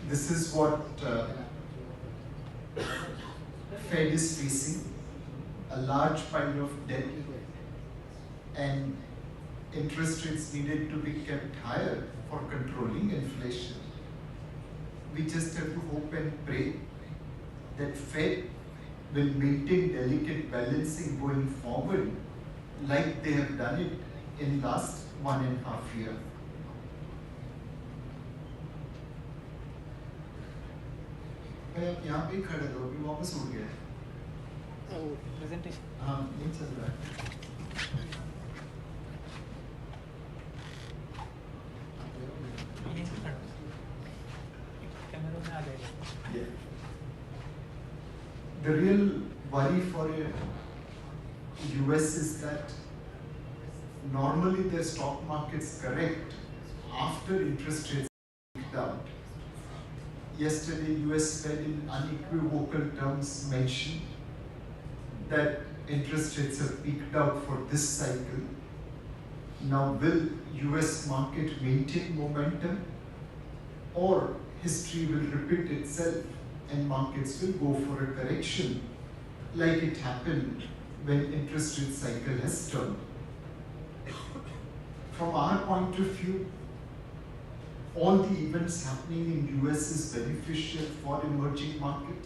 This is what Fed is facing, a large pile of debt, and interest rates needed to be kept higher for controlling inflation. We just have to hope and pray that Fed will maintain delicate balancing going forward like they have done it in last 1.5 years. मैं यहाँ पे खड़े रहो, अभी वापस उड़ गया है। प्रेजेंटेशन हाँ नहीं चल रहा है। कैमरा में आ जाएगा। The real worry for US is that normally their stock markets correct after interest rates peaked out. Yesterday, US Fed in unequivocal terms mentioned that interest rates have peaked out for this cycle. Now, will US market maintain momentum, or history will repeat itself and markets will go for a correction like it happened when interest rate cycle has turned? From our point of view, all the events happening in US is beneficial for emerging market,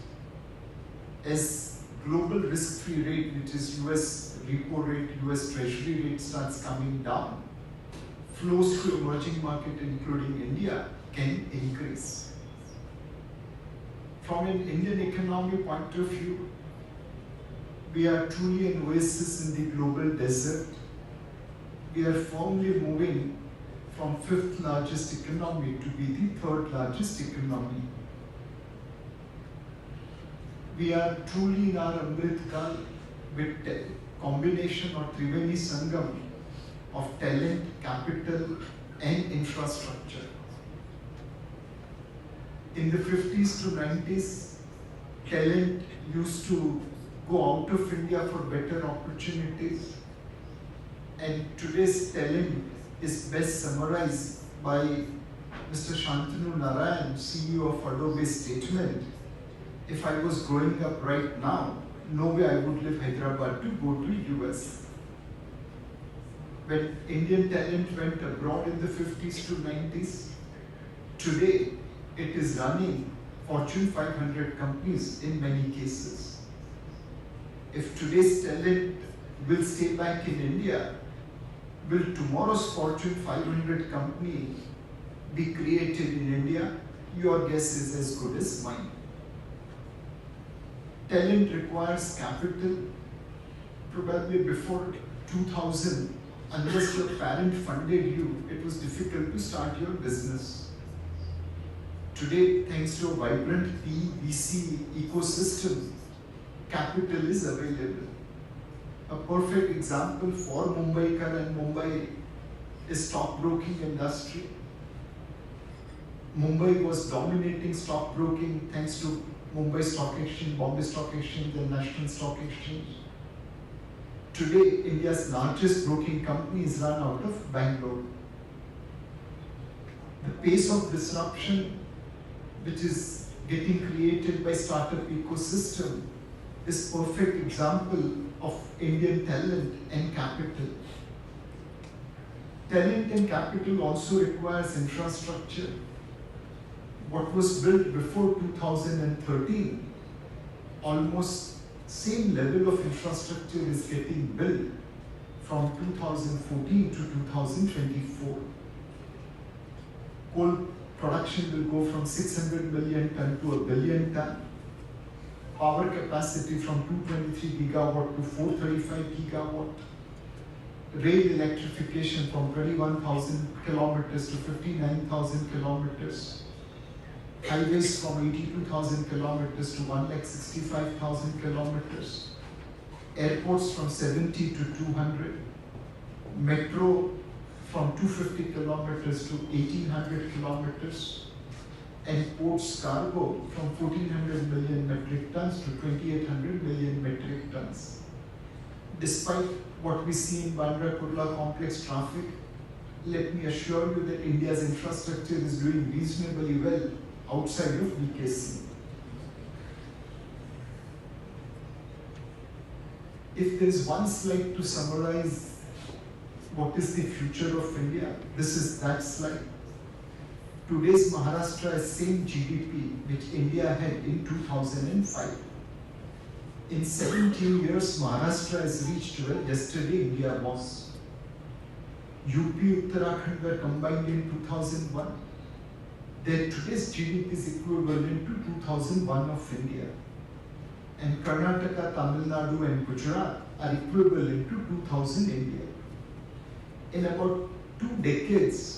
as global risk-free rate, which is US repo rate, US treasury rate, starts coming down, flows to emerging market including India can increase. From an Indian economy point of view, we are truly an oasis in the global desert. We are firmly moving from 5th largest economy to be the 3rd largest economy. We are truly in our Amrit Kal with combination or Triveni Sangam of talent, capital and infrastructure. In the 50s to 90s, talent used to go out of India for better opportunities, and today's talent is best summarized by Mr. Shantanu Narayan, CEO of Adobe's statement: if I was growing up right now, no way I would leave Hyderabad to go to US. When Indian talent went abroad in the 50s to 90s, today it is running Fortune 500 companies in many cases. If today's talent will stay back in India, will tomorrow's Fortune 500 company be created in India? Your guess is as good as mine. Talent requires capital. Probably before 2000, unless your parent funded you, it was difficult to start your business. Today, thanks to a vibrant PVC ecosystem, capital is available. A perfect example for Mumbaikar and Mumbai is stockbroking industry. Mumbai was dominating stockbroking thanks to Mumbai Stock Exchange, Bombay Stock Exchange and National Stock Exchange. Today, India's largest broking company is run out of Bangalore. The pace of disruption which is getting created by startup ecosystem is perfect example of Indian talent and capital. Talent and capital also requires infrastructure. What was built before 2013, almost same level of infrastructure is getting built from 2014 to 2024. Coal production production will go from 600 million ton to a billion ton. Power capacity from 223 gigawatt to 435 gigawatt. Rail electrification from 21,000 kilometers to 59,000 kilometers. Highways from 82,000 kilometers to 165,000 kilometers. Airports from 70 to 200. Metro from 250 kilometers to 1800 kilometers. And ports cargo from 1400 million metric tons to 2800 million metric tons. Despite what we see in Bandra Kurla complex traffic, let me assure you that India's infrastructure is doing reasonably well outside of BKC. If there is one slide to summarize what is the future of India, this is that slide. Today's Maharashtra has same GDP which India had in 2005. In 17 years, Maharashtra has reached where yesterday India was. UP, Uttarakhand were combined in 2001. Their today's GDP is equivalent to 2001 of India. And Karnataka, Tamil Nadu and Gujarat are equivalent to 2000 India. In about 2 decades,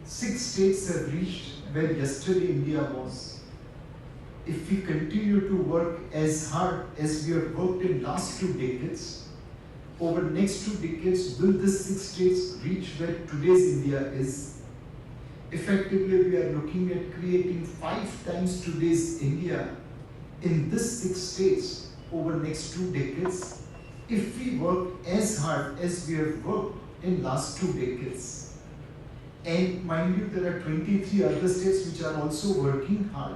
6 states have reached where yesterday India was. If we continue to work as hard as we have worked in last 2 decades, over next 2 decades, will these 6 states reach where today's India is? Effectively, we are looking at creating 5 times today's India in these 6 states over next 2 decades, if we work as hard as we have worked in last 2 decades. And mind you, there are 23 other states which are also working hard.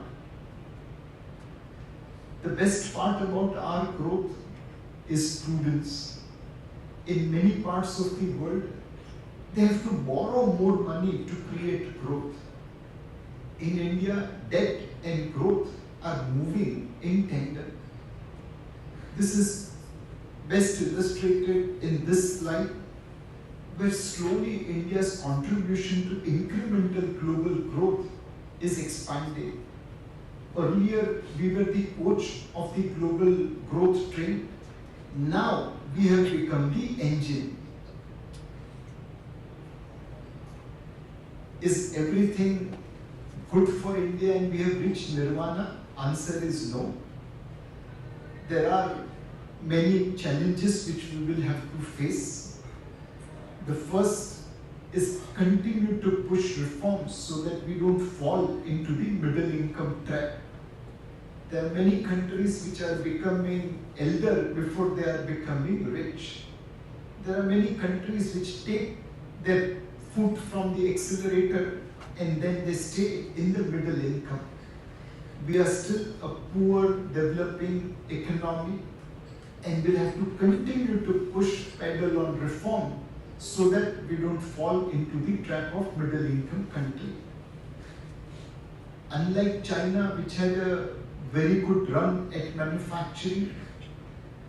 The best part about our growth is prudence. In many parts of the world, they have to borrow more money to create growth. In India, debt and growth are moving in tandem. This is best illustrated in this slide, where slowly India's contribution to incremental global growth is expanding. Earlier, we were the coach of the global growth train. Now, we have become the engine. Is everything good for India and we have reached nirvana? Answer is no. There are many challenges which we will have to face. The first is continue to push reforms so that we don't fall into the middle income trap. There are many countries which are becoming elder before they are becoming rich. There are many countries which take their foot from the accelerator and then they stay in the middle income. We are still a poor developing economy and we'll have to continue to push pedal on reform so that we don't fall into the trap of middle income country. Unlike China, which had a very good run at manufacturing,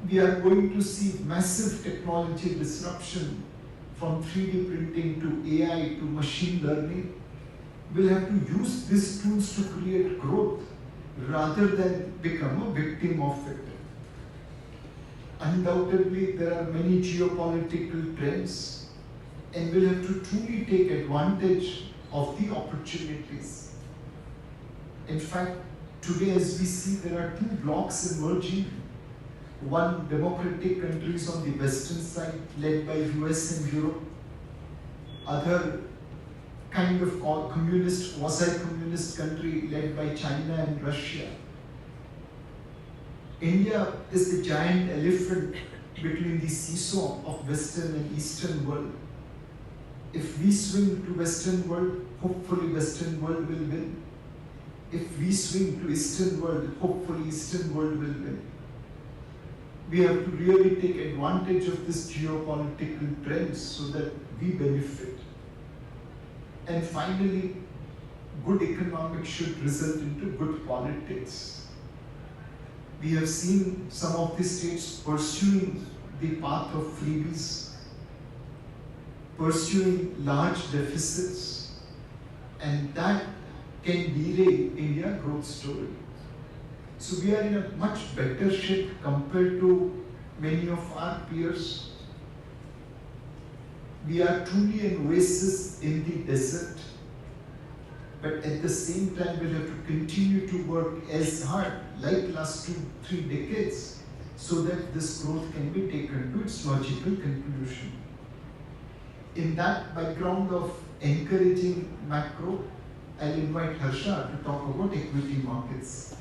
we are going to see massive technology disruption from 3D printing to AI to machine learning. We'll have to use these tools to create growth rather than become a victim of it. Undoubtedly, there are many geopolitical trends and we'll have to truly take advantage of the opportunities. In fact, today as we see, there are 2 blocks emerging. One, democratic countries on the western side led by US and Europe. Other, kind of communist, quasi-communist country led by China and Russia. India is the giant elephant between the seesaw of western and eastern world. If we swing to western world, hopefully western world will win. If we swing to eastern world, hopefully eastern world will win. We have to really take advantage of this geopolitical trends so that we benefit. And finally, good economics should result into good politics. We have seen some of the states pursuing the path of freebies, pursuing large deficits, and that can derail India growth story. So we are in a much better shape compared to many of our peers. We are truly an oasis in the desert, but at the same time we'll have to continue to work as hard like last 2-3 decades so that this growth can be taken to its logical conclusion. In that background of encouraging macro, I'll invite Harsha to talk about equity markets.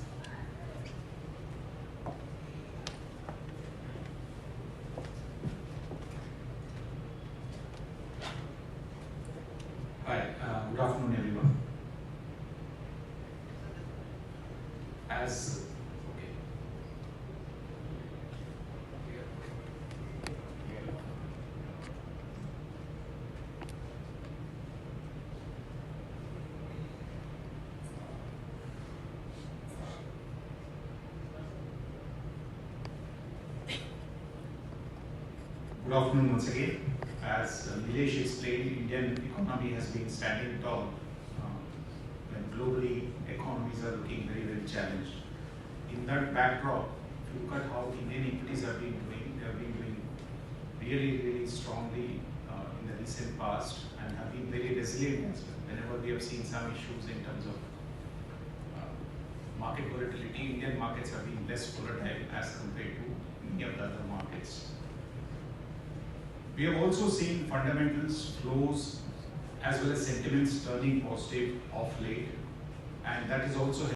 Hi, good afternoon everyone. Good afternoon once again. As Nilesh explained, Indian economy has been standing tall when globally economies are looking very, very challenged. In that backdrop, if you look at how Indian equities have been doing, they have been doing really, really strongly in the recent past and have been very resilient as well. Whenever we have seen some issues in terms of market volatility, Indian markets have been less volatile as compared to many of the other markets. We have also seen fundamentals, flows, as well as sentiments turning positive of late, and that is also